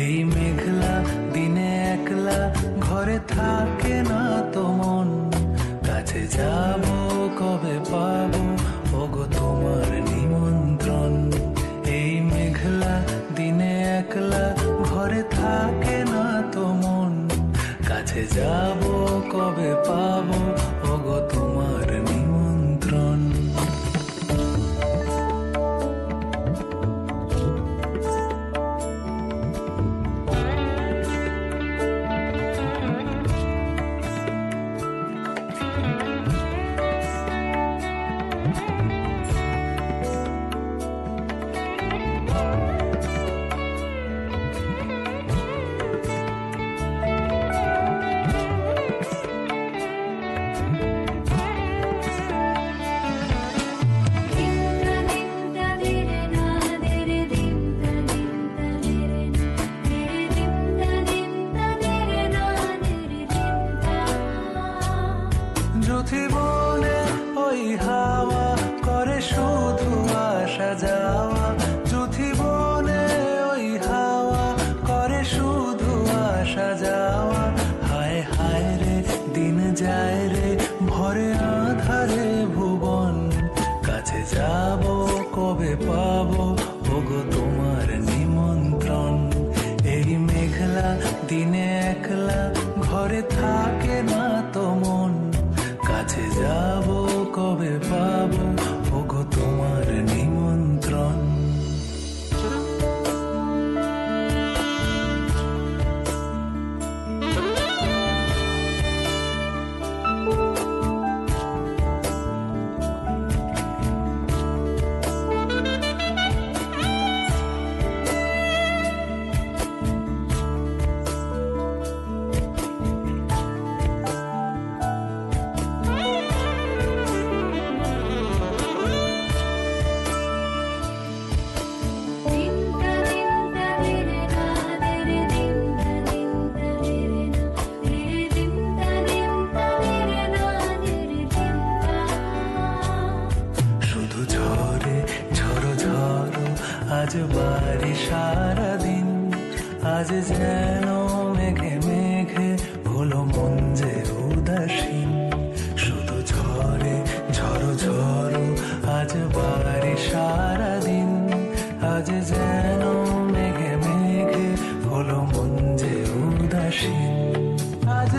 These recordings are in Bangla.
এই মেঘলা দিনে একলা ঘরে থাকে না তো মন, কাছে যাব কবে পাবো ওগো তোমার নিমন্ত্রণ। এই মেঘলা দিনে একলা ঘরে থাকে না তো মন, কাছে যাব কবে পাবো ওগো তোমার নিমন্ত্রণ। জীবনে ওই হাওয়া করে শুধু আসা যাওয়া, জীবনে ওই হাওয়া করে শুধু আসা যাওয়া। হায় হায় রে দিন যায় রে ভরে আধারে ভুবন, কাছে যাব কবে পাবো ওগো তোমার নিমন্ত্রণ। এই মেঘলা দিনে একলা ঘরে থাকে না তো মন, কাছে যাব কবে পাবো ওগো তোমার নিমন্ত্রণ। আজ বাড়ি সারাদিন, আজ যেন মেঘে মেঘে হলো মন যে উদাসীন। শুধু ঝরে ঝড়ো ঝড়ো আজ বাড়ি সারাদিন, আজ যেন মেঘে মেঘে হলো মন যে উদাসীন। আজ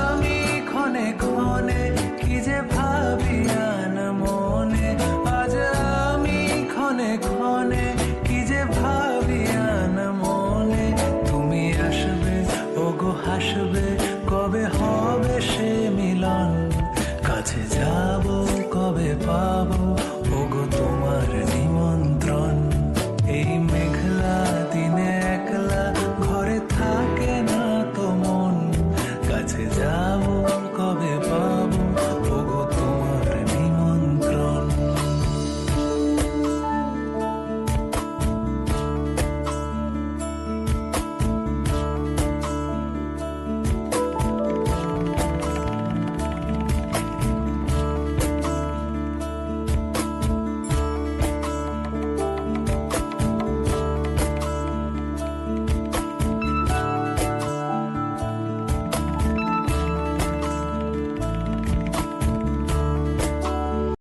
আমি ক্ষণে ক্ষণে কি যে ভাবি আন মনে, আজ আমি ক্ষণে ক্ষণে কি যে ভাবি আন মনে। তুমি আসবে ওগো হাসবে কবে হবে সে মিলন, কাছে যাব কবে পাবো ওগো তোমার নিমন্ত্রণ। এই মেঘ